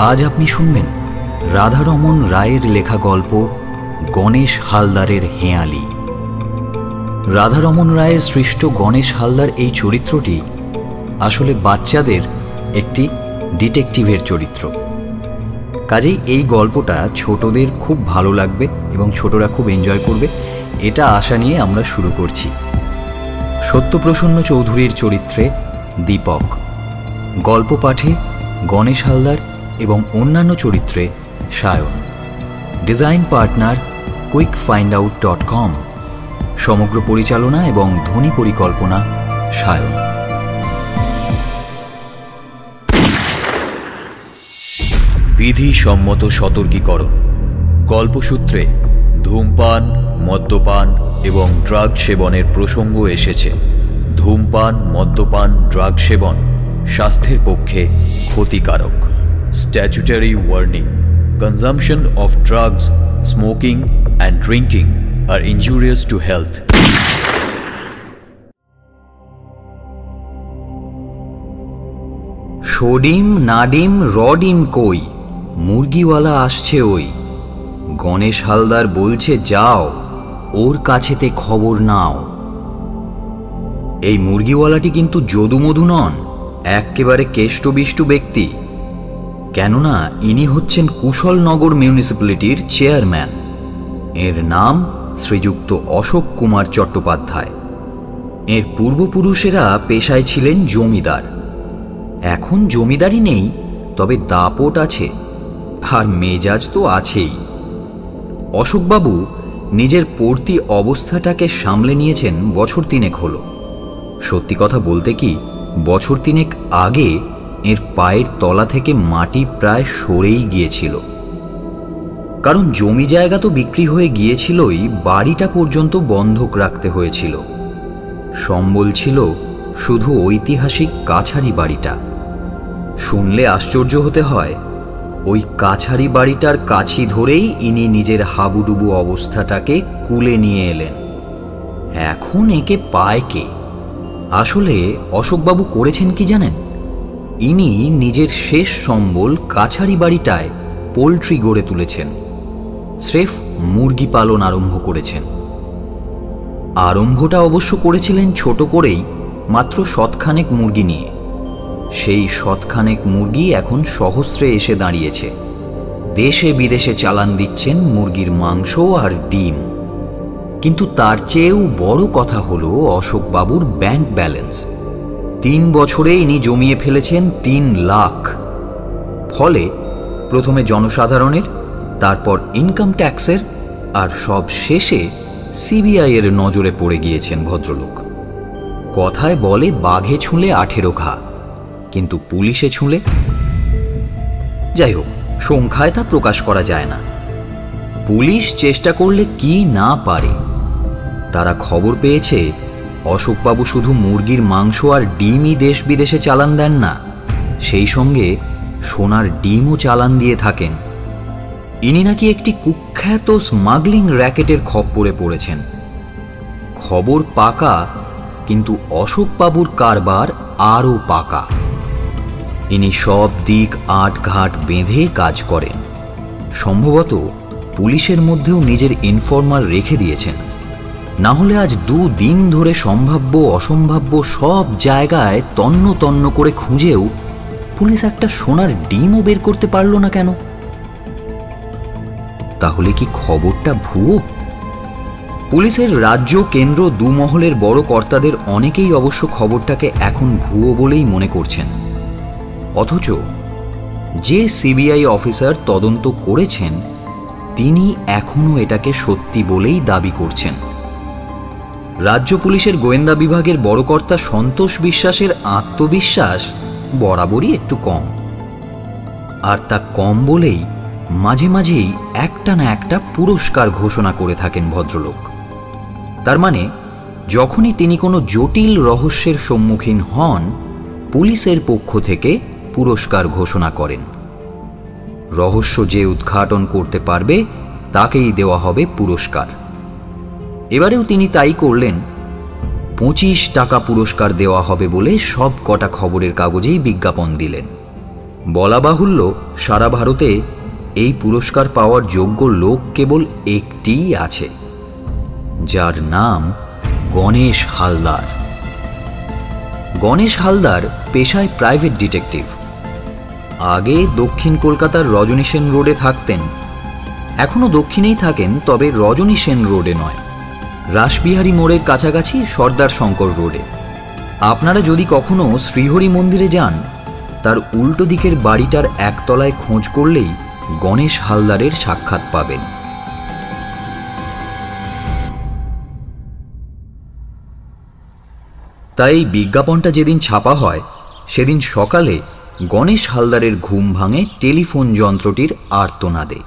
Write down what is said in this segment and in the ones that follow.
আজ আপনি শুনবেন রাধারমণ রায়ের লেখা গল্প গণেশ হালদারের হেঁয়ালি। রাধারমণ রায়ের সৃষ্ট গণেশ হালদার এই চরিত্রটি আসলে বাচ্চাদের একটি ডিটেকটিভের চরিত্র। কাজেই এই গল্পটা ছোটদের খুব ভালো লাগবে এবং ছোটরা খুব এনজয় করবে, এটা আশা নিয়ে আমরা শুরু করছি। সত্যপ্রসন্ন চৌধুরীর চরিত্রে দীপক, গল্প পাঠে গণেশ হালদার এবং অন্যান্য চরিত্রে সায়ন। Design partner quickfindout.com। সমগ্র পরিচালনা এবং ধ্বনি পরিকল্পনা সায়ন। বিধিসম্মত সতর্কীকরণ। গল্পসূত্রে ধূমপান, মদ্যপান এবং ড্রাগ সেবনের প্রসঙ্গ এসেছে। ধূমপান, মদ্যপান, ড্রাগ সেবন স্বাস্থ্যের পক্ষে ক্ষতিকারক। Statutory warning: consumption of drugs, smoking and drinking are injurious to health. সোডিম নাডিম রডিম কই, মুরগিওয়ালা আসছে ওই। গণেশ হালদার বলছে যাও, ওর কাছেতে খবর নাও। এই মুরগিওয়ালাটি কিন্তু যদুমধু নন, একেবারে কেষ্টবিষ্টু ব্যক্তি। কেননা ইনি হচ্ছেন কুশলনগর মিউনিসিপ্যালিটির চেয়ারম্যান। এর নাম শ্রীযুক্ত অশোক কুমার চট্টোপাধ্যায়। এর পূর্বপুরুষেরা পেশায় ছিলেন জমিদার। এখন জমিদারি নেই, তবে দাপট আছে, আর মেজাজ তো আছেই। অশোকবাবু নিজের পড়তি অবস্থাটাকে সামলে নিয়েছেন বছর তিনেক হলো। সত্যি কথা বলতে কি, বছর তিনেক আগে এর পায়ের তলা থেকে মাটি প্রায় সরেই গিয়েছিল। কারণ জমি জায়গা তো বিক্রি হয়ে গিয়েছিলই, বাড়িটা পর্যন্ত বন্ধক রাখতে হয়েছিল। সম্বল ছিল শুধু ঐতিহাসিক কাছারি বাড়িটা। শুনলে আশ্চর্য হতে হয়, ওই কাছারি বাড়িটার কাছি ধরেই ইনি নিজের হাবুডুবু অবস্থাটাকে কুলে নিয়ে এলেন। এখন একে পায় কে? আসলে অশোকবাবু করেছেন কি জানেন? ইনি নিজের শেষ সম্বল কাছারি বাড়িটায় পোলট্রি গড়ে তুলেছেন। স্রেফ মুরগি পালন আরম্ভ করেছেন। আরম্ভটা অবশ্য করেছিলেন ছোট করেই, মাত্র শতখানেক মুরগি নিয়ে। সেই শতখানেক মুরগি এখন সহস্রে এসে দাঁড়িয়েছে। দেশে বিদেশে চালান দিচ্ছেন মুরগির মাংস আর ডিম। কিন্তু তার চেয়েও বড় কথা হলো অশোকবাবুর ব্যাংক ব্যালেন্স। 3 বছরে ইনি জমিয়ে ফেলেছেন 3 লাখ। ফলে প্রথমে জনসাধারণের, তারপর ইনকাম ট্যাক্সের, আর সব শেষে সিবিআই এর নজরে পড়ে গিয়েছেন ভদ্রলোক। কথায় বলে বাঘে ছুঁলে 18 ঘা, কিন্তু পুলিশে ছুঁলে? যাই হোক, সংখ্যায় তা প্রকাশ করা যায় না। পুলিশ চেষ্টা করলে কি না পারে। তারা খবর পেয়েছে অশোকবাবু শুধু মুরগির মাংস আর ডিমই দেশ বিদেশে চালান দেন না, সেই সঙ্গে সোনার ডিমও চালান দিয়ে থাকেন। ইনি নাকি একটি কুখ্যাত স্মাগলিং র্যাকেটের খপ্পরে পড়েছেন। খবর পাকা, কিন্তু অশোকবাবুর কারবার আরও পাকা। ইনি সব দিক আটঘাট বেঁধে কাজ করেন। সম্ভবত পুলিশের মধ্যেও নিজের ইনফর্মার রেখে দিয়েছেন, না হলে আজ 2 দিন ধরে সম্ভাব্য অসম্ভাব্য সব জায়গায় তন্ন তন্ন করে খুঁজেও পুলিশ একটা সোনার ডিমও বের করতে পারল না কেন? তাহলে কি খবরটা ভুয়ো? পুলিশের রাজ্য কেন্দ্র দুমহলের বড় কর্তাদের অনেকেই অবশ্য খবরটাকে এখন ভুয়ো বলেই মনে করছেন। অথচ যে সিবিআই অফিসার তদন্ত করেছেন, তিনি এখনও এটাকে সত্যি বলেই দাবি করছেন। রাজ্য পুলিশের গোয়েন্দা বিভাগের বড় কর্তা সন্তোষ বিশ্বাসের আত্মবিশ্বাস বরাবরই একটু কম। আর তা কম বলেই মাঝে মাঝেই একটা না একটা পুরস্কার ঘোষণা করে থাকেন ভদ্রলোক। তার মানে যখনই তিনি কোনো জটিল রহস্যের সম্মুখীন হন, পুলিশের পক্ষ থেকে পুরস্কার ঘোষণা করেন। রহস্য যে উদ্ঘাটন করতে পারবে তাকেই দেওয়া হবে পুরস্কার। এবারেও তিনি তাই করলেন। 25 টাকা পুরস্কার দেওয়া হবে বলে সব কটা খবরের কাগজেই বিজ্ঞাপন দিলেন। বলা বাহুল্য, সারা ভারতে এই পুরস্কার পাওয়ার যোগ্য লোক কেবল একটিই আছে, যার নাম গণেশ হালদার। গণেশ হালদার পেশায় প্রাইভেট ডিটেকটিভ। আগে দক্ষিণ কলকাতার রজনী সেন রোডে থাকতেন, এখনও দক্ষিণেই থাকেন, তবে রজনী সেন রোডে নয়, রাসবিহারী মোড়ের কাছাকাছি সর্দার শঙ্কর রোডে। আপনারা যদি কখনো শ্রীহরি মন্দিরে যান, তার উল্টো দিকের বাড়িটার একতলায় খোঁজ করলেই গণেশ হালদারের সাক্ষাৎ পাবেন। তাই বিজ্ঞাপনটা যেদিন ছাপা হয়, সেদিন সকালে গণেশ হালদারের ঘুম ভাঙে টেলিফোন যন্ত্রটির আর্তনাদে।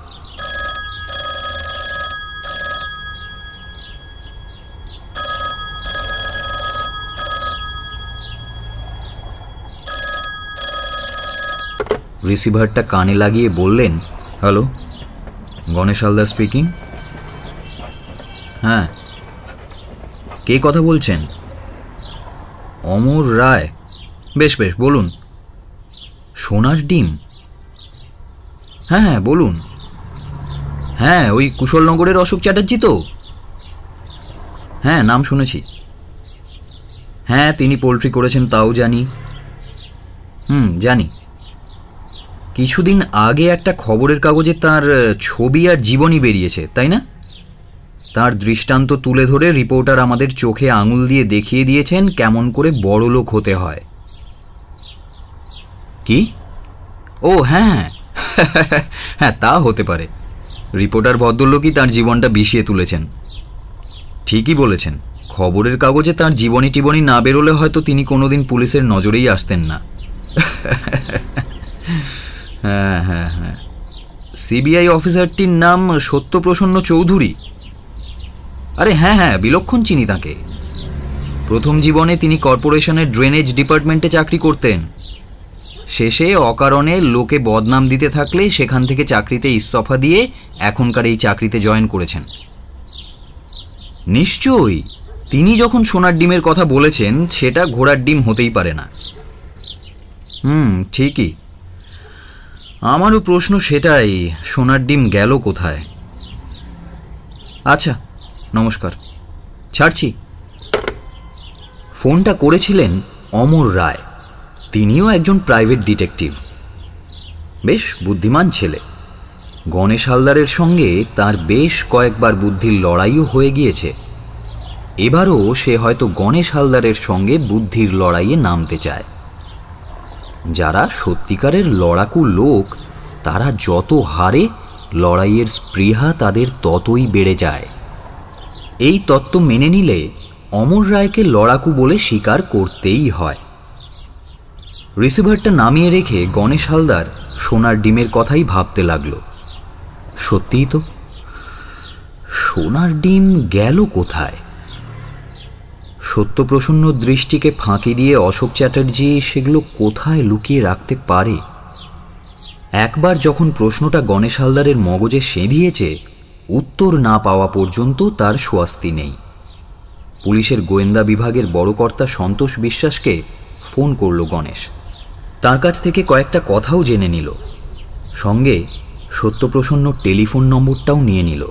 রিসিভারটা কানে লাগিয়ে বললেন, হ্যালো, গণেশ হালদার স্পিকিং। হ্যাঁ, কে কথা বলছেন? অমর রায়। বেশ বেশ, বলুন। সোনার ডিম? হ্যাঁ হ্যাঁ, বলুন। হ্যাঁ, ওই কুশলনগরের অশোক চ্যাটার্জি তো? হ্যাঁ, নাম শুনেছি। হ্যাঁ, তিনি পোল্ট্রি করেছেন তাও জানি। জানি। কিছুদিন আগে একটা খবরের কাগজে তার ছবি আর জীবনী বেরিয়েছে, তাই না? তার দৃষ্টান্ত তুলে ধরে রিপোর্টার আমাদের চোখে আঙুল দিয়ে দেখিয়ে দিয়েছেন কেমন করে বড়লোক হতে হয়। কি? ও হ্যাঁ হ্যাঁ, তা হতে পারে। রিপোর্টার ভদ্রলোকই তার জীবনটা বিষিয়ে তুলেছেন। ঠিকই বলেছেন, খবরের কাগজে তার জীবনী টিবনী না বেরোলে হয়তো তিনি কোনোদিন পুলিশের নজরেই আসতেন না। হ্যাঁ হ্যাঁ হ্যাঁ, সিবিআই অফিসারটির নাম সত্যপ্রসন্ন চৌধুরী। আরে হ্যাঁ হ্যাঁ, বিলক্ষণ চিনি তাকে। প্রথম জীবনে তিনি কর্পোরেশনের ড্রেনেজ ডিপার্টমেন্টে চাকরি করতেন। শেষে অকারণে লোকে বদনাম দিতে থাকলে সেখান থেকে চাকরিতে ইস্তফা দিয়ে এখনকার এই চাকরিতে জয়েন করেছেন। নিশ্চয়ই, তিনি যখন সোনার ডিমের কথা বলেছেন, সেটা ঘোড়ার ডিম হতেই পারে না। ঠিকই। আমারও প্রশ্ন সেটাই, সোনার ডিম গেল কোথায়? আচ্ছা, নমস্কার, ছাড়ছি। ফোনটা করেছিলেন অমর রায়। তিনিও একজন প্রাইভেট ডিটেকটিভ, বেশ বুদ্ধিমান ছেলে। গণেশ হালদারের সঙ্গে তার বেশ কয়েকবার বুদ্ধির লড়াইও হয়ে গিয়েছে। এবারও সে হয়তো গণেশ হালদারের সঙ্গে বুদ্ধির লড়াইয়ে নামতে চায়। যারা সত্যিকারের লড়াকু লোক, তারা যত হারে, লড়াইয়ের স্পৃহা তাদের ততই বেড়ে যায়। এই তত্ত্ব মেনে নিলে অমর রায়কে লড়াকু বলে স্বীকার করতেই হয়। রিসিভারটা নামিয়ে রেখে গণেশ হালদার সোনার ডিমের কথাই ভাবতে লাগলো। সত্যিই তো, সোনার ডিম গেল কোথায়? সত্যপ্রসন্ন দৃষ্টিকে ফাঁকি দিয়ে অশোক চ্যাটার্জি সেগুলো কোথায় লুকিয়ে রাখতে পারে? একবার যখন প্রশ্নটা গণেশ হালদারের মগজে সেঁধিয়েছে, উত্তর না পাওয়া পর্যন্ত তার স্বস্তি নেই। পুলিশের গোয়েন্দা বিভাগের বড় কর্তা সন্তোষ বিশ্বাসকে ফোন করল গণেশ। তার কাছ থেকে কয়েকটা কথাও জেনে নিল, সঙ্গে সত্যপ্রসন্ন টেলিফোন নম্বরটাও নিয়ে নিল।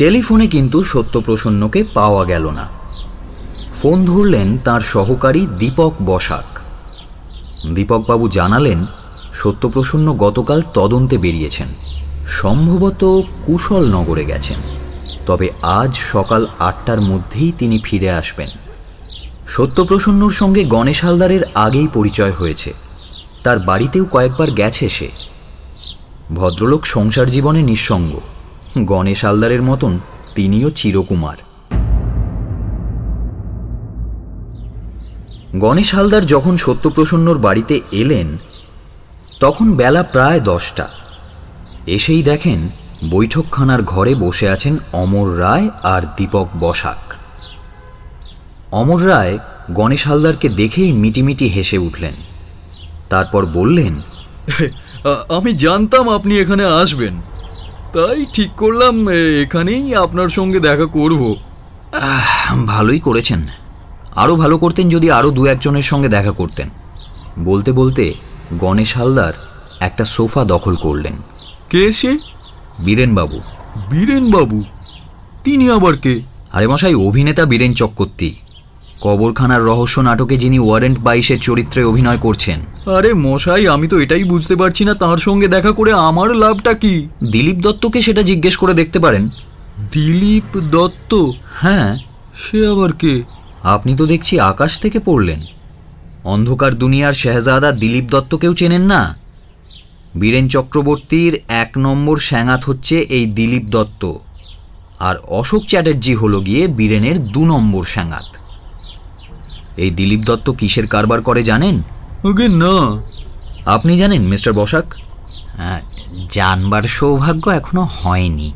টেলিফোনে কিন্তু সত্যপ্রসন্নকে পাওয়া গেল না। ফোন ধরলেন তার সহকারী দীপক বসাক। দীপকবাবু জানালেন, সত্যপ্রসন্ন গতকাল তদন্তে বেরিয়েছেন, সম্ভবত কুশলনগরে গেছেন, তবে আজ সকাল 8টার মধ্যেই তিনি ফিরে আসবেন। সত্যপ্রসন্নর সঙ্গে গণেশ হালদারের আগেই পরিচয় হয়েছে, তার বাড়িতেও কয়েকবার গেছে সে। ভদ্রলোক সংসার জীবনে নিঃসঙ্গ, গণেশ হালদারের মতন তিনিও চিরকুমার। গণেশ হালদার যখন সত্যপ্রসন্নর বাড়িতে এলেন, তখন বেলা প্রায় 10টা। এসেই দেখেন বৈঠকখানার ঘরে বসে আছেন অমর রায় আর দীপক বসাক। অমর রায় গণেশ হালদারকে দেখেই মিটিমিটি হেসে উঠলেন। তারপর বললেন, আমি জানতাম আপনি এখানে আসবেন, তাই ঠিক করলাম এখানেই আপনার সঙ্গে দেখা করব। ভালোই করেছেন। আরও ভালো করতেন যদি আরও 2-1 জনের সঙ্গে দেখা করতেন। বলতে বলতে গণেশ হালদার একটা সোফা দখল করলেন। কে সে? বীরেনবাবু। বীরেনবাবু? তিনি আবার কে? আরে মশাই, অভিনেতা বীরেন চক্রবর্তী, কবরখানার রহস্য নাটকে যিনি ওয়ারেন্ট 22-এর চরিত্রে অভিনয় করছেন। আরে মশাই, আমি তো এটাই বুঝতে পারছি না, তাঁর সঙ্গে দেখা করে আমার লাভটা কি? দিলীপ দত্তকে সেটা জিজ্ঞেস করে দেখতে পারেন। দিলীপ দত্ত? হ্যাঁ। সে আবার কে? আপনি তো দেখছি আকাশ থেকে পড়লেন। অন্ধকার দুনিয়ার শেহজাদা দিলীপ দত্তকেও চেনেন না? বীরেন চক্রবর্তীর 1 নম্বর স্যাঙাত হচ্ছে এই দিলীপ দত্ত, আর অশোক চ্যাটার্জি হলো গিয়ে বীরেনের 2 নম্বর স্যাঙাত। এই দিলীপ দত্ত কিসের কারবার করে জানেন? আগে না। আপনি জানেন মিস্টার বসাক? জানবার সৌভাগ্য এখনো হয়নি।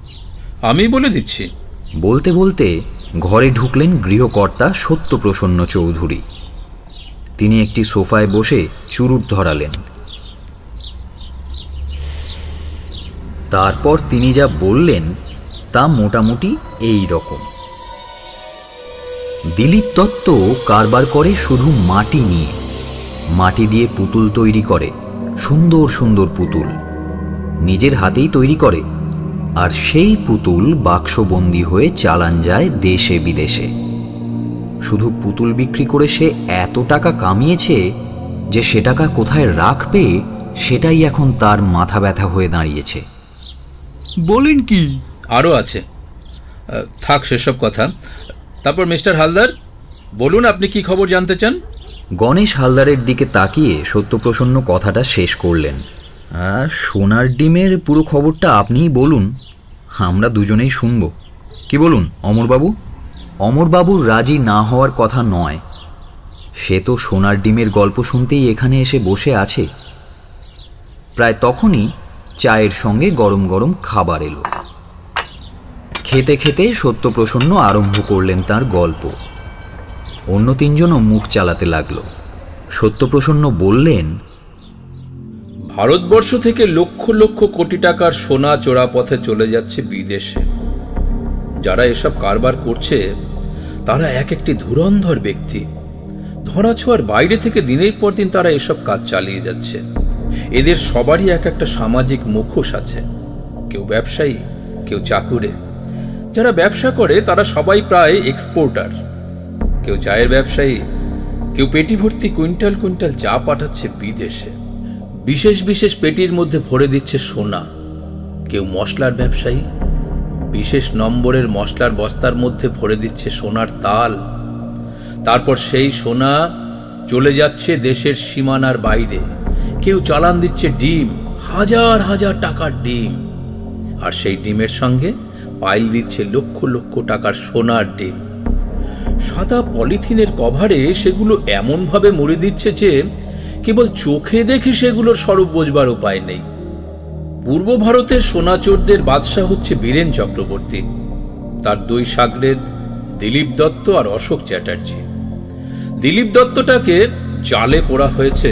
আমি বলে দিচ্ছি। বলতে বলতে ঘরে ঢুকলেন গৃহকর্তা সত্যপ্রসন্ন চৌধুরী। তিনি একটি সোফায় বসে চুরুট ধরালেন। তারপর তিনি যা বললেন তা মোটামুটি এই রকম। দিলীপ দত্ত কারবার করে শুধু মাটি নিয়ে। মাটি দিয়ে পুতুল তৈরি করে, সুন্দর সুন্দর পুতুল নিজের হাতেই তৈরি করে, আর সেই পুতুল বাক্সবন্দি হয়ে চালান যায় দেশে বিদেশে। শুধু পুতুল বিক্রি করে সে এত টাকা কামিয়েছে যে সে টাকা কোথায় রাখবে সেটাই এখন তার মাথা ব্যথা হয়ে দাঁড়িয়েছে। বলেন কি? আরও আছে, থাক সেসব কথা। তারপর মিস্টার হালদার, বলুন আপনি কি খবর জানতে চান? গণেশ হালদারের দিকে তাকিয়ে সত্যপ্রসন্ন কথাটা শেষ করলেন। সোনার ডিমের পুরো খবরটা আপনিই বলুন, আমরা দুজনেই শুনব। কি বলুন অমরবাবু? অমরবাবুর রাজি না হওয়ার কথা নয়, সে তো সোনার ডিমের গল্প শুনতেই এখানে এসে বসে আছে। প্রায় তখনই চায়ের সঙ্গে গরম গরম খাবার এলো। খেতে খেতে সত্যপ্রসন্ন আরম্ভ করলেন তার গল্প। অন্য 3 জনও মুখ চালাতে লাগলো। সত্যপ্রসন্ন বললেন, ভারতবর্ষ থেকে লক্ষ লক্ষ কোটি টাকার সোনা চোরা পথে চলে যাচ্ছে বিদেশে। যারা এসব কারবার করছে তারা এক একটি ধুরন্ধর ব্যক্তি। ধরাছোঁয়ার বাইরে থেকে দিনের পর দিন তারা এসব কাজ চালিয়ে যাচ্ছে। এদের সবারই এক একটা সামাজিক মুখোশ আছে। কেউ ব্যবসায়ী, কেউ চাকুরে। যারা ব্যবসা করে তারা সবাই প্রায় এক্সপোর্টার। কেউ চায়ের ব্যবসায়ী, কেউ পেটি ভর্তি কুইন্টাল কুইন্টাল চা পাঠাচ্ছে বিদেশে। বিশেষ বিশেষ পেটির মধ্যে ভরে দিচ্ছে সোনা। কেউ মশলার ব্যবসায়ী, বিশেষ নম্বরের মশলার বস্তার মধ্যে ভরে দিচ্ছে সোনার তাল। তারপর সেই সোনা চলে যাচ্ছে দেশের সীমানার বাইরে। কেউ চালান দিচ্ছে ডিম, হাজার হাজার টাকার ডিম, আর সেই ডিমের সঙ্গে পাইল দিচ্ছে লক্ষ লক্ষ টাকার সোনার ডিম। সাদা পলিথিনের কভারে সেগুলো এমনভাবে মুড়ে দিচ্ছে যে কেবল চোখে দেখে সেগুলোর স্বরূপ বোঝবার উপায় নেই। পূর্ব ভারতের সোনাচোরদের বাদশাহ হচ্ছে বীরেন চক্রবর্তী, তার 2 শাগরেদ দিলীপ দত্ত আর অশোক চ্যাটার্জি। দিলীপ দত্তটাকে জালে পোড়া হয়েছে।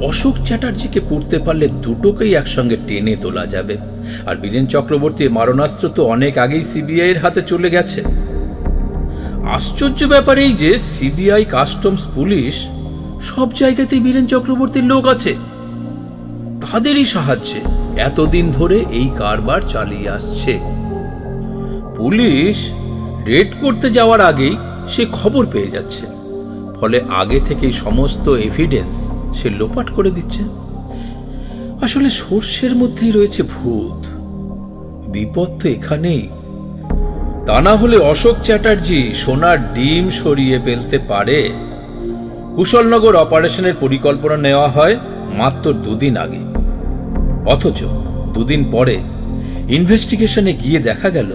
অশোক চ্যাটার্জিকে পুড়তে পারলে দুটোকেই একসঙ্গে টেনে তোলা যাবে। আর বীরেন চক্রবর্তীর মারণাস্ত্র তো অনেক আগেই সিবিআই এর হাতে চলে গেছে। আশ্চর্য ব্যাপার এই যে সিবিআই, কাস্টমস, পুলিশ সব জায়গাতেই বীরেন চক্রবর্তীর লোক আছে। তাদেরই সাহায্যে এতদিন ধরে এই কারবার চালিয়ে আসছে। পুলিশ রেড করতে যাওয়ার আগেই সে খবর পেয়ে যাচ্ছে, ফলে আগে থেকেই সমস্ত এভিডেন্স সে লোপাট করে দিচ্ছে। আসলে সর্ষের মধ্যেই রয়েছে ভূত। বিপদ তো এখানেই। তা না হলে অশোক চ্যাটার্জি সোনার ডিম সরিয়ে ফেলতে পারে। কুশলনগর অপারেশনের পরিকল্পনা নেওয়া হয় মাত্র 2 দিন আগে, অথচ 2 দিন পরে ইনভেস্টিগেশনে গিয়ে দেখা গেল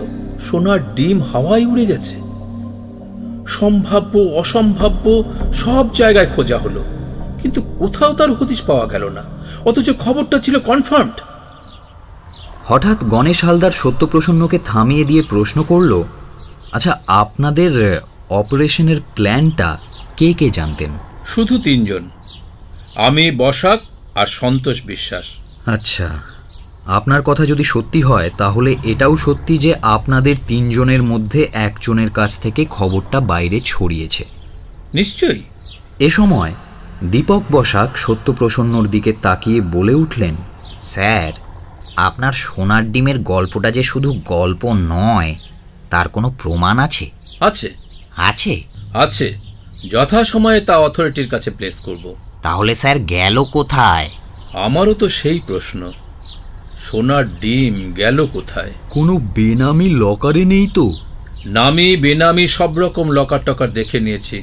সোনার ডিম হাওয়ায় উড়ে গেছে। সম্ভাব্য অসম্ভাব্য সব জায়গায় খোঁজা হলো, কিন্তু কোথাও তার হদিশ পাওয়া গেল না, অথচ খবরটা ছিল কনফার্মড। হঠাৎ গণেশ হালদার সত্যপ্রসন্নকে থামিয়ে দিয়ে প্রশ্ন করল, আচ্ছা, আপনাদের অপারেশনের প্ল্যানটা কে কে জানতেন? শুধু 3 জন, আমি, বসাক আর সন্তোষ বিশ্বাস। আচ্ছা, আপনার কথা যদি সত্যি হয় তাহলে এটাও সত্যি যে আপনাদের 3 জনের মধ্যে একজনের কাছ থেকে খবরটা বাইরে ছড়িয়েছে। নিশ্চয়ই। এ সময় দীপক বসাক সত্যপ্রসন্নর দিকে তাকিয়ে বলে উঠলেন, স্যার, আপনার সোনার ডিমের গল্পটা যে শুধু গল্প নয়, তার কোনো প্রমাণ আছে? আছে আছে? আছে, যথাসময়ে তা অথরিটির কাছে প্লেস করব। তাহলে স্যার গেল কোথায়? আমারও তো সেই প্রশ্ন, সোনার ডিম গেল কোথায়? কোনো বেনামি লকারে নেই তো? নামি বেনামি সব রকম লকার টকার দেখে নিয়েছি,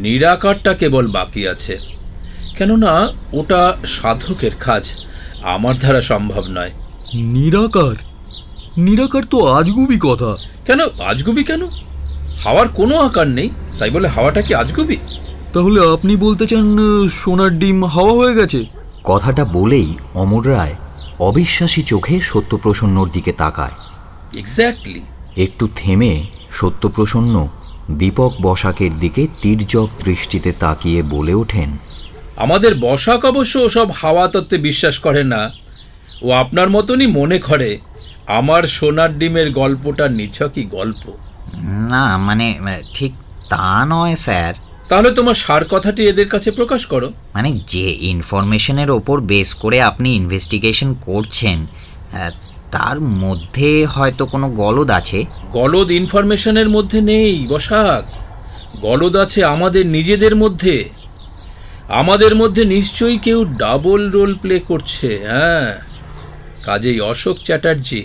নিরাকারটা কেবল বাকি আছে। কেননা ওটা সাধকের কাজ, আমার দ্বারা সম্ভব নয়। নিরাকার? নিরাকার তো আজগুবি কথা। কেন আজগুবি? কেন? হাওয়ার কোনো আকার নেই, তাই বলে হাওয়াটা কি আজগুবি? তাহলে আপনি বলতে চান সোনার ডিম হাওয়া হয়ে গেছে? কথাটা বলেই অমর রায় অবিশ্বাসী চোখে সত্যপ্রসন্নর দিকে তাকায়। এক্স্যাক্টলি। একটু থেমে সত্যপ্রসন্ন দীপক বসাকের দিকে তির্যক দৃষ্টিতে তাকিয়ে বলে ওঠেন, আমাদের বসাক অবশ্য ওসব হাওয়া তত্ত্বে বিশ্বাস করে না। ও আপনার মতনই মনে করে আমার সোনার ডিমের গল্পটা নিছকই গল্প। না, মানে ঠিক তা নয় স্যার। তাহলে তোমার সার কথাটি এদের কাছে প্রকাশ করো। মানে যে ইনফরমেশনের ওপর বেস করে আপনি ইনভেস্টিগেশন করছেন, তার মধ্যে হয়তো কোনো গলদ আছে। গলদ ইনফরমেশনের মধ্যে নেই বসাক, গলদ আছে আমাদের নিজেদের মধ্যে। আমাদের মধ্যে নিশ্চয়ই কেউ ডাবল রোল প্লে করছে। হ্যাঁ, কাজেই অশোক চ্যাটার্জি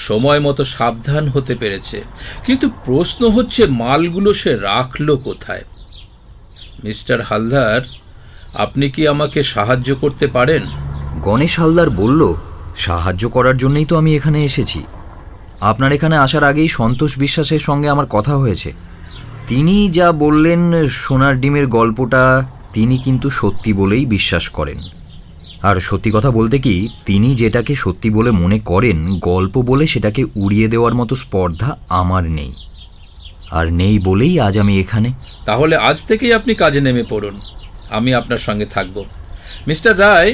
সময় মতো সাবধান হতে পেরেছে, কিন্তু প্রশ্ন হচ্ছে মালগুলো সে রাখলো কোথায়? মিস্টার হালদার, আপনি কি আমাকে সাহায্য করতে পারেন? গণেশ হালদার বলল, সাহায্য করার জন্যই তো আমি এখানে এসেছি। আপনার এখানে আসার আগেই সন্তোষ বিশ্বাসের সঙ্গে আমার কথা হয়েছে। তিনি যা বললেন সোনার ডিমের গল্পটা তিনি কিন্তু সত্যি বলেই বিশ্বাস করেন। আর সত্যি কথা বলতে কি, তিনি যেটাকে সত্যি বলে মনে করেন, গল্প বলে সেটাকে উড়িয়ে দেওয়ার মতো স্পর্ধা আমার নেই। আর নেই বলেই আজ আমি এখানে। তাহলে আজ থেকেই আপনি কাজে নেমে পড়ুন, আমি আপনার সঙ্গে থাকব। মিস্টার রায়,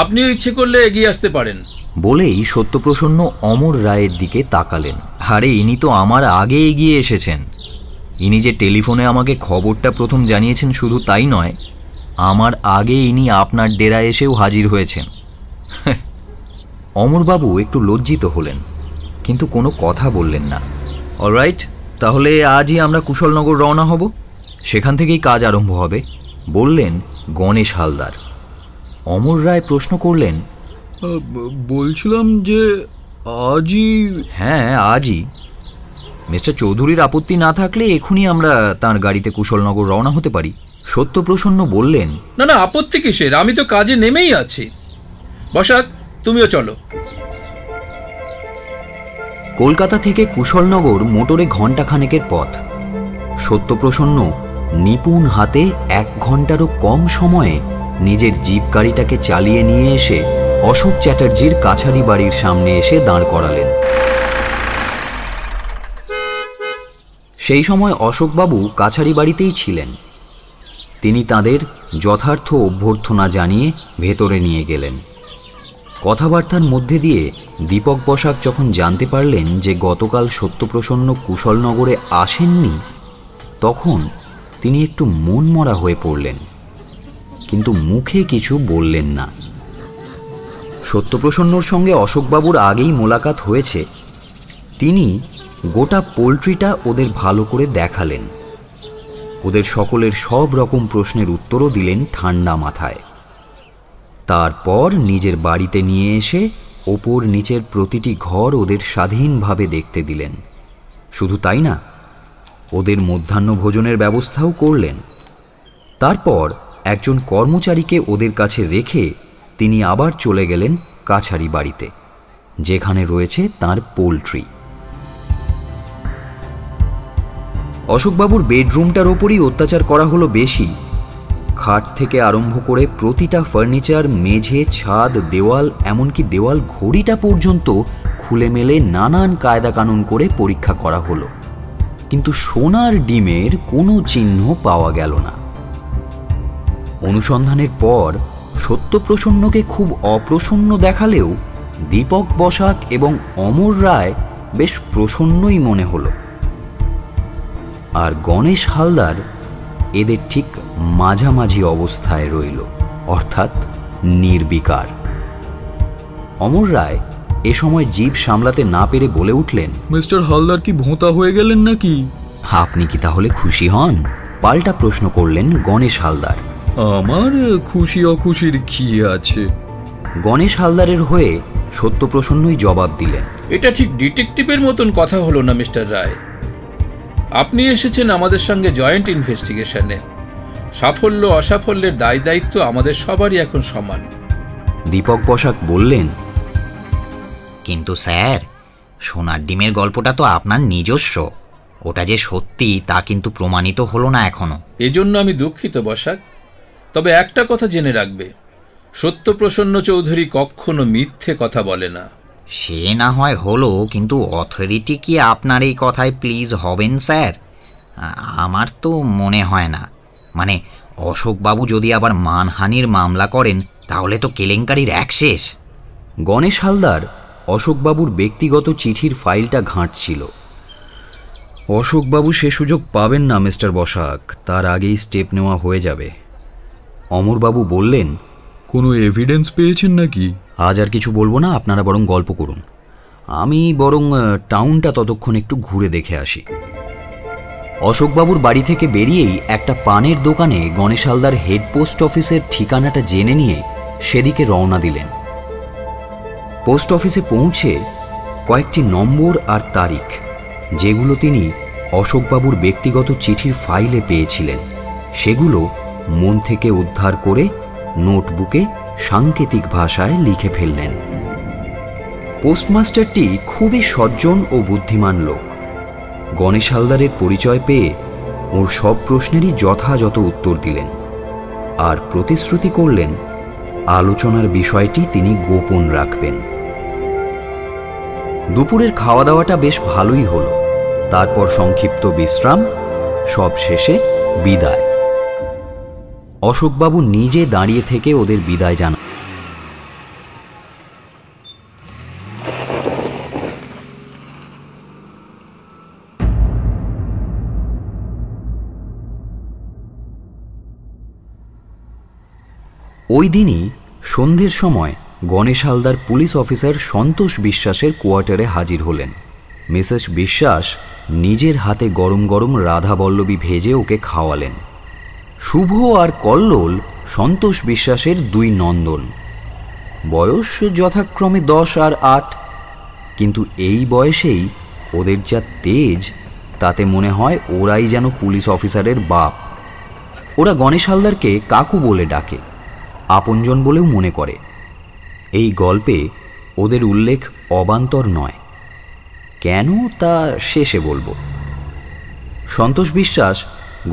আপনিও ইচ্ছে করলে এগিয়ে আসতে পারেন। বলেই সত্যপ্রসন্ন অমর রায়ের দিকে তাকালেন। আরে, ইনি তো আমার আগে এগিয়ে এসেছেন। ইনি যে টেলিফোনে আমাকে খবরটা প্রথম জানিয়েছেন, শুধু তাই নয়, আমার আগে ইনি আপনার ডেরায় এসেও হাজির হয়েছেন। অমরবাবু একটু লজ্জিত হলেন, কিন্তু কোনো কথা বললেন না। অলরাইট, তাহলে আজই আমরা কুশলনগর রওনা হব, সেখান থেকেই কাজ আরম্ভ হবে, বললেন গণেশ হালদার। অমর রায় প্রশ্ন করলেন, বলছিলাম যে আজই? হ্যাঁ, আজই। মিস্টার চৌধুরীর আপত্তি না থাকলে এখনই আমরা তাঁর গাড়িতে কুশলনগর রওনা হতে পারি। সত্যপ্রসন্ন বললেন, না না, আপত্তি কিসের, আমি তো কাজে নেমেই আছি। বসাক, তুমিও চলো। কলকাতা থেকে কুশলনগর মোটরে ঘণ্টাখানেকের পথ। সত্যপ্রসন্ন নিপুণ হাতে 1 ঘণ্টারও কম সময়ে নিজের জিপ গাড়িটাকে চালিয়ে নিয়ে এসে অশোক চ্যাটার্জির কাছারি বাড়ির সামনে এসে দাঁড় করালেন। সেই সময় অশোকবাবু কাছারি বাড়িতেই ছিলেন। তিনি তাদের যথার্থ অভ্যর্থনা জানিয়ে ভেতরে নিয়ে গেলেন। কথাবার্তার মধ্যে দিয়ে দীপক বসাক যখন জানতে পারলেন যে গতকাল সত্যপ্রসন্ন কুশলনগরে আসেননি, তখন তিনি একটু মনমরা হয়ে পড়লেন, কিন্তু মুখে কিছু বললেন না। সত্যপ্রসন্নর সঙ্গে অশোকবাবুর আগেই মোলাকাত হয়েছে। তিনি গোটা পোল্ট্রিটা ওদের ভালো করে দেখালেন, ওদের সকলের সব রকম প্রশ্নের উত্তরও দিলেন ঠান্ডা মাথায়। তারপর নিজের বাড়িতে নিয়ে এসে ওপর নিচের প্রতিটি ঘর ওদের স্বাধীনভাবে দেখতে দিলেন। শুধু তাই না, ওদের মধ্যাহ্ন ভোজনের ব্যবস্থাও করলেন। তারপর একজন কর্মচারীকে ওদের কাছে রেখে তিনি আবার চলে গেলেন কাছারি বাড়িতে, যেখানে রয়েছে তার পোল্ট্রি। অশোকবাবুর বেডরুমটার ওপরই অত্যাচার করা হলো বেশি। খাট থেকে আরম্ভ করে প্রতিটা ফার্নিচার, মেঝে, ছাদ, দেওয়াল, এমনকি দেওয়াল ঘড়িটা পর্যন্ত খুলে মেলে নানান কায়দা কানুন করে পরীক্ষা করা হলো, কিন্তু সোনার ডিমের কোনো চিহ্ন পাওয়া গেল না। অনুসন্ধানের পর সত্যপ্রসন্নকে খুব অপ্রসন্ন দেখালেও দীপক বসাক এবং অমর রায় বেশ প্রসন্নই মনে হলো। আর গণেশ হালদার এদের ঠিক মাঝামাঝি অবস্থায় রইল, অর্থাৎ নির্বিকার। অমর রায় এ সময় জিভ সামলাতে না পেরে বলে উঠলেন, মিস্টার হালদার কি ভোঁতা হয়ে গেলেন নাকি? আপনি কি তাহলে খুশি হন? পাল্টা প্রশ্ন করলেন গণেশ হালদার। আমার খুশি অখুশির কি আছে? গণেশ হালদারের হয়ে সত্যপ্রসন্নই জবাব দিলেন, এটা ঠিক ডিটেকটিভের মতন কথা হলো না মিস্টার রায়। আপনি এসেছেন আমাদের সঙ্গে জয়েন্ট ইনভেস্টিগেশনে। সাফল্য অসাফল্যের দায় দায়িত্ব আমাদের সবারই এখন সমান। দীপক বসাক বললেন, কিন্তু স্যার, সোনার ডিমের গল্পটা তো আপনার নিজস্ব। ওটা যে সত্যি তা কিন্তু প্রমাণিত হলো না এখনো। এজন্য আমি দুঃখিত বসাক। তবে একটা কথা জেনে রাখবে, সত্যপ্রসন্ন চৌধুরী কখনো মিথ্যে কথা বলে না। সে না হয় হলো, কিন্তু অথরিটি কি আপনার এই কথায় প্লিজ হবেন স্যার? আমার তো মনে হয় না। মানে অশোকবাবু যদি আবার মানহানির মামলা করেন তাহলে তো কেলেঙ্কারির এক শেষ। গণেশ হালদার অশোকবাবুর ব্যক্তিগত চিঠির ফাইলটা ঘাঁটছিল। অশোকবাবু সে সুযোগ পাবেন না মিস্টার বসাক, তার আগেই স্টেপ নেওয়া হয়ে যাবে। অমরবাবু বললেন, কোনো এভিডেন্স পেয়েছেন নাকি? আজ আর কিছু বলবো না, আপনারা বরং গল্প করুন। আমি বরং টাউনটা ততক্ষণ একটু ঘুরে দেখে আসি। অশোকবাবুর বাড়ি থেকে বেরিয়েই একটা পানের দোকানে গণেশ হালদার হেড পোস্ট অফিসের ঠিকানাটা জেনে নিয়ে সেদিকে রওনা দিলেন। পোস্ট অফিসে পৌঁছে কয়েকটি নম্বর আর তারিখ, যেগুলো তিনি অশোকবাবুর ব্যক্তিগত চিঠির ফাইলে পেয়েছিলেন, সেগুলো মন থেকে উদ্ধার করে নোটবুকে সাংকেতিক ভাষায় লিখে ফেললেন। পোস্টমাস্টারটি খুবই সজ্জন ও বুদ্ধিমান লোক। গণেশ হালদারের পরিচয় পেয়ে ওর সব প্রশ্নেরই যথাযথ উত্তর দিলেন, আর প্রতিশ্রুতি করলেন আলোচনার বিষয়টি তিনি গোপন রাখবেন। দুপুরের খাওয়া দাওয়াটা বেশ ভালোই হলো। তারপর সংক্ষিপ্ত বিশ্রাম, সব শেষে বিদায়। অশোকবাবু নিজে দাঁড়িয়ে থেকে ওদের বিদায় জানান। ওই দিনই সন্ধ্যের সময় গণেশ হালদার পুলিশ অফিসার সন্তোষ বিশ্বাসের কোয়ার্টারে হাজির হলেন। মিসেস বিশ্বাস নিজের হাতে গরম গরম রাধাবল্লভী ভেজে ওকে খাওয়ালেন। শুভ আর কল্লোল সন্তোষ বিশ্বাসের দুই নন্দন। বয়স যথাক্রমে 10 আর 8, কিন্তু এই বয়সেই ওদের যা তেজ, তাতে মনে হয় ওরাই যেন পুলিশ অফিসারের বাপ। ওরা গণেশ হালদারকে কাকু বলে ডাকে, আপনজন বলেও মনে করে। এই গল্পে ওদের উল্লেখ অবান্তর নয়। কেন তা শেষে বলবো। সন্তোষ বিশ্বাস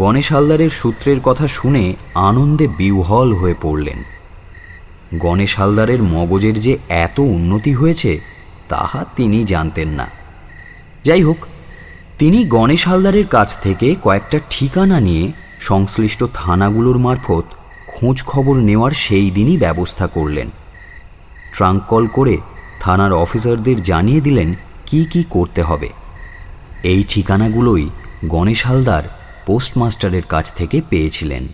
গণেশ হালদারের সূত্রের কথা শুনে আনন্দে বিহ্বল হয়ে পড়লেন। গণেশ হালদারের মগজের যে এত উন্নতি হয়েছে তাহা তিনি জানতেন না। যাই হোক, তিনি গণেশ হালদারের কাছ থেকে কয়েকটা ঠিকানা নিয়ে সংশ্লিষ্ট থানাগুলোর মারফত খোঁজ খবর নেওয়ার সেই দিনই ব্যবস্থা করলেন। ট্রাঙ্ক কল করে থানার অফিসারদের জানিয়ে দিলেন কি কি করতে হবে। এই ঠিকানাগুলোই গণেশ হালদার পোস্টমাস্টারের কাছ থেকে পেয়েছিলেন।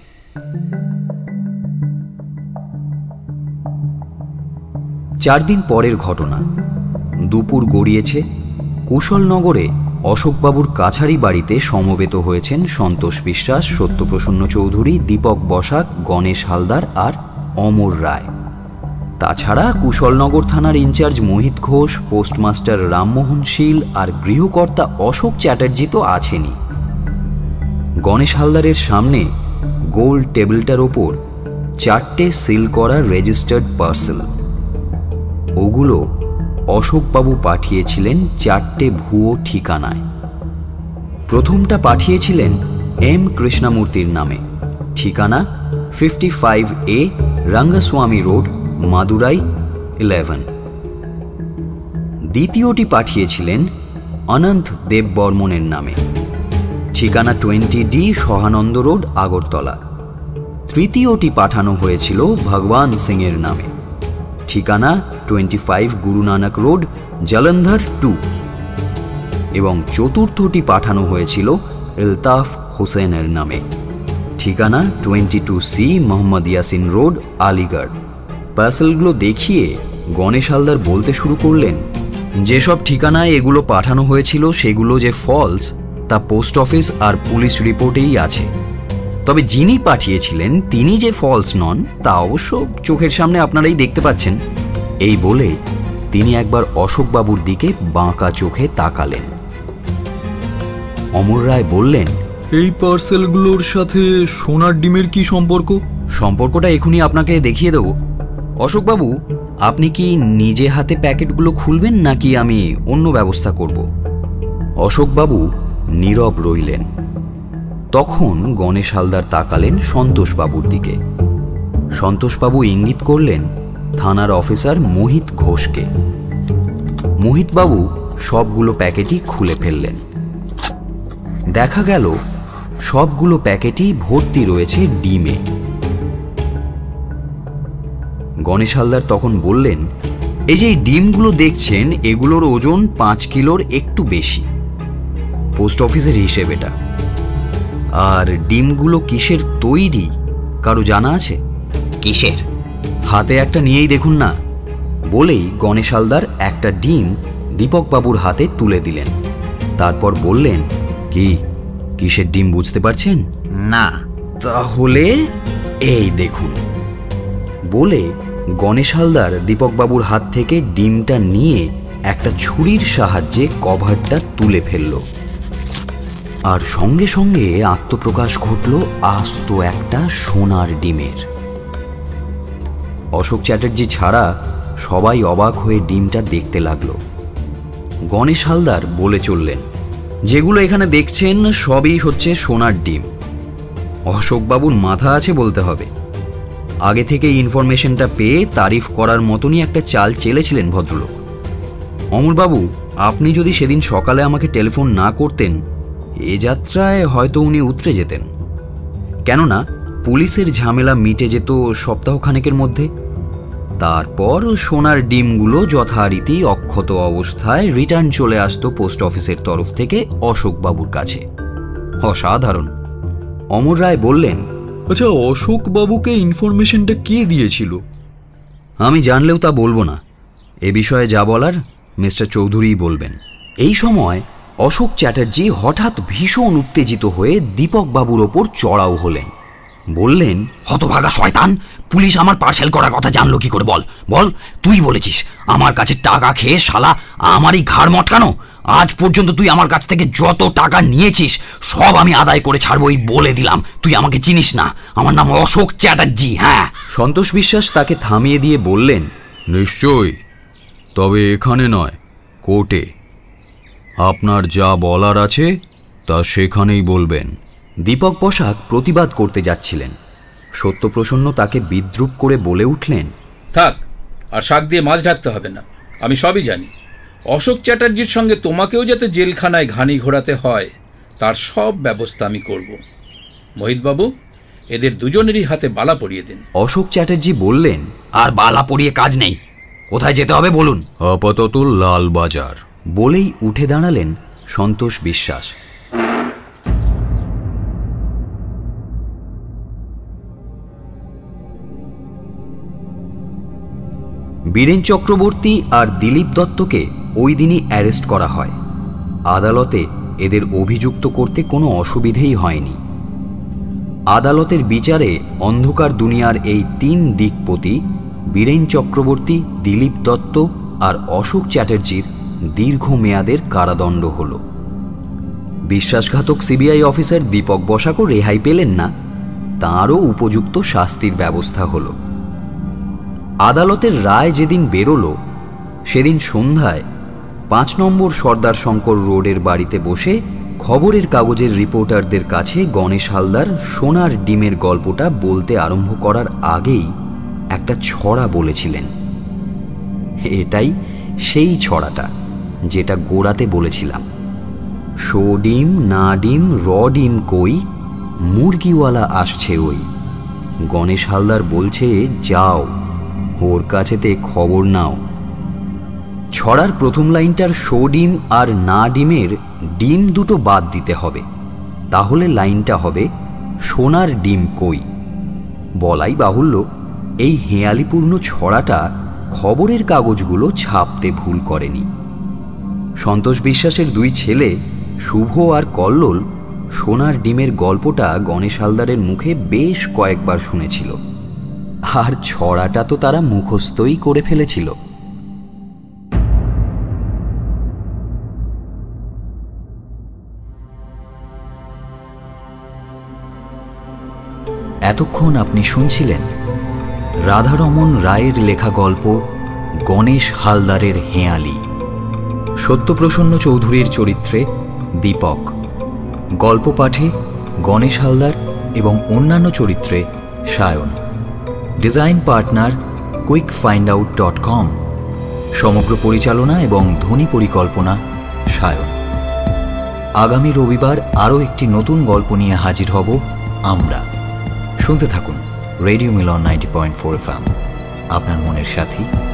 4 দিন পরের ঘটনা। দুপুর গড়িয়েছে। কুশলনগরে অশোকবাবুর কাছারি বাড়িতে সমবেত হয়েছেন সন্তোষ বিশ্বাস, সত্যপ্রসন্ন চৌধুরী, দীপক বসাক, গণেশ হালদার আর অমর রায়। তাছাড়া কুশলনগর থানার ইনচার্জ মোহিত ঘোষ, পোস্টমাস্টার রামমোহন শীল আর গৃহকর্তা অশোক চ্যাটার্জি তো আছেনই। গণেশ হালদারের সামনে গোল টেবিলটার ওপর 4টে সিল করা রেজিস্টার্ড পার্সেল। ওগুলো অশোকবাবু পাঠিয়েছিলেন 4টে ভুয়ো ঠিকানায়। প্রথমটা পাঠিয়েছিলেন এম কৃষ্ণমূর্তির নামে, ঠিকানা 55A রঙ্গস্বামী রোড, মাদুরাই 11। দ্বিতীয়টি পাঠিয়েছিলেন অনন্ত দেব বর্মনের নামে, ঠিকানা 20D সহানন্দ রোড, আগরতলা। তৃতীয়টি পাঠানো হয়েছিল ভগবান সিংয়ের নামে, ঠিকানা 25 গুরু নানক রোড, জলন্ধর 2। এবং চতুর্থটি পাঠানো হয়েছিল ইলতাফ হোসেনের নামে, ঠিকানা 22C মোহাম্মদ ইয়াসিন রোড, আলিগড়। পার্সেলগুলো দেখিয়ে গণেশ হালদার বলতে শুরু করলেন, যেসব ঠিকানায় এগুলো পাঠানো হয়েছিল সেগুলো যে ফলস তা পোস্ট অফিস আর পুলিশ রিপোর্টেই আছে। তবে যিনি পাঠিয়েছিলেন তিনি যে ফলস নন তা অবশ্য চোখের সামনে আপনারাই দেখতে পাচ্ছেন। এই বলে তিনি একবার অশোকবাবুর দিকে বাঁকা চোখে তাকালেন। অমর রায় বললেন, এই পার্সেলগুলোর সাথে সোনার ডিমের কি সম্পর্ক? সম্পর্কটা এখনই আপনাকে দেখিয়ে দেব। অশোকবাবু, আপনি কি নিজে হাতে প্যাকেটগুলো খুলবেন নাকি আমি অন্য ব্যবস্থা করব? অশোকবাবু নীরব রইলেন। তখন গণেশ হালদার তাকালেন সন্তোষবাবুর দিকে। সন্তোষবাবু ইঙ্গিত করলেন থানার অফিসার মোহিত ঘোষকে। মোহিতবাবু সবগুলো প্যাকেটই খুলে ফেললেন। দেখা গেল সবগুলো প্যাকেটই ভর্তি রয়েছে ডিমে। গণেশ হালদার তখন বললেন, এই যে ডিমগুলো দেখছেন এগুলোর ওজন 5 কিলোর একটু বেশি। পোস্ট অফিসের হিসেব এটা। আর ডিমগুলো কিসের তৈরি কারো জানা আছে? কিসের? হাতে একটা নিয়েই দেখুন না। বলেই গণেশ হালদার একটা ডিম দীপকবাবুর হাতে তুলে দিলেন। তারপর বললেন, কি কিসের ডিম বুঝতে পারছেন? না। তাহলে এই দেখুন। বলে গণেশ হালদার দীপকবাবুর হাত থেকে ডিমটা নিয়ে একটা ছুরির সাহায্যে কভারটা তুলে ফেলল। আর সঙ্গে সঙ্গে আত্মপ্রকাশ ঘটল আস্ত একটা সোনার ডিমের। অশোক চ্যাটার্জি ছাড়া সবাই অবাক হয়ে ডিমটা দেখতে লাগলো। গণেশ হালদার বলে চললেন, যেগুলো এখানে দেখছেন সবই হচ্ছে সোনার ডিম। অশোকবাবুর মাথা আছে বলতে হবে। আগে থেকে ইনফরমেশনটা পেয়ে তারিফ করার মতনই একটা চাল চেলেছিলেন ভদ্রলোক। অমরবাবু, আপনি যদি সেদিন সকালে আমাকে টেলিফোন না করতেন এ যাত্রায় হয়তো উনি উতরে যেতেন। কেননা পুলিশের ঝামেলা মিটে যেত সপ্তাহখানেকের মধ্যে। তারপর সোনার ডিমগুলো যথারীতি অক্ষত অবস্থায় রিটার্ন চলে আসতো পোস্ট অফিসের তরফ থেকে অশোকবাবুর কাছে। অসাধারণ। অমর রায় বললেন, আচ্ছা, অশোকবাবুকে ইনফরমেশনটা কে দিয়েছিল? আমি জানলেও তা বলবো না। এ বিষয়ে যা বলার মিস্টার চৌধুরীই বলবেন। এই সময় অশোক চ্যাটার্জি হঠাৎ ভীষণ উত্তেজিত হয়ে দীপকবাবুর ওপর চড়াও হলেন। বললেন, হতভাগা শয়তান, পুলিশ আমার পার্সেল করার কথা জানলো কি করে? বল বল, তুই বলেছিস আমার কাছে টাকা খেয়ে শালা আমারই ঘাড় মটকানো। আজ পর্যন্ত তুই আমার কাছ থেকে যত টাকা নিয়েছিস সব আমি আদায় করে ছাড়বো, এই বলে দিলাম। তুই আমাকে চিনিস না, আমার নাম অশোক চ্যাটার্জি। হ্যাঁ। সন্তোষ বিশ্বাস তাকে থামিয়ে দিয়ে বললেন, নিশ্চয়ই, তবে এখানে নয়, কোর্টে। আপনার যা বলার আছে তা সেখানেই বলবেন। দীপক বসাক প্রতিবাদ করতে যাচ্ছিলেন। সত্যপ্রসন্ন তাকে বিদ্রূপ করে বলে উঠলেন, থাক, আর শাক দিয়ে মাছ ঢাকতে হবে না। আমি সবই জানি। অশোক চ্যাটার্জির সঙ্গে তোমাকেও যাতে জেলখানায় ঘানি ঘোরাতে হয় তার সব ব্যবস্থা আমি করব। মোহিতবাবু, এদের দুজনেরই হাতে বালা পরিয়ে দিন। অশোক চ্যাটার্জি বললেন, আর বালা পরিয়ে কাজ নেই, কোথায় যেতে হবে বলুন? আপাতত লালবাজার। বলেই উঠে দাঁড়ালেন সন্তোষ বিশ্বাস। বীরেন চক্রবর্তী আর দিলীপ দত্তকে ওই দিনই অ্যারেস্ট করা হয়। আদালতে এদের অভিযুক্ত করতে কোনো অসুবিধেই হয়নি। আদালতের বিচারে অন্ধকার দুনিয়ার এই 3 দিকপতি বীরেন চক্রবর্তী, দিলীপ দত্ত আর অশোক চ্যাটার্জির দীর্ঘমেয়াদের কারাদণ্ড হল। বিশ্বাসঘাতক সিবিআই অফিসার দীপক বসাকও রেহাই পেলেন না, তাঁরও উপযুক্ত শাস্তির ব্যবস্থা হল। আদালতের রায় যেদিন বেরোলো সেদিন সন্ধ্যায় 5 নম্বর সর্দার শঙ্কর রোডের বাড়িতে বসে খবরের কাগজের রিপোর্টারদের কাছে গণেশ হালদার সোনার ডিমের গল্পটা বলতে আরম্ভ করার আগেই একটা ছড়া বলেছিলেন। এটাই সেই ছড়াটা যেটা গোড়াতে বলেছিলাম, শো ডিম না ডিম র ডিম কই, মুরগিওয়ালা আসছে ওই। গণেশ হালদার বলছে, যাও ওর কাছেতে খবর নাও। ছড়ার প্রথম লাইনটার শো ডিম আর না ডিমের ডিম দুটো বাদ দিতে হবে, তাহলে লাইনটা হবে সোনার ডিম কই। বলাই বাহুল্য, এই হেঁয়ালিপূর্ণ ছড়াটা খবরের কাগজগুলো ছাপতে ভুল করেনি। সন্তোষ বিশ্বাসের দুই ছেলে শুভ আর কল্লোল সোনার ডিমের গল্পটা গণেশ হালদারের মুখে বেশ কয়েকবার শুনেছিল, আর ছড়াটা তো তারা মুখস্থই করে ফেলেছিল। এতক্ষণ আপনি শুনছিলেন রাধারমণ রায়ের লেখা গল্প গণেশ হালদারের হেঁয়ালি। সত্যপ্রসন্ন চৌধুরীর চরিত্রে দীপক, গল্প পাঠে গণেশ হালদার এবং অন্যান্য চরিত্রে সায়ন। Design partner quickfindout.com। সমগ্র পরিচালনা এবং ধ্বনি পরিকল্পনা সায়ন। আগামী রবিবার আরও একটি নতুন গল্প নিয়ে হাজির হব আমরা। শুনতে থাকুন রেডিও মিলন 90.4 FM, আপনার মনের সাথী।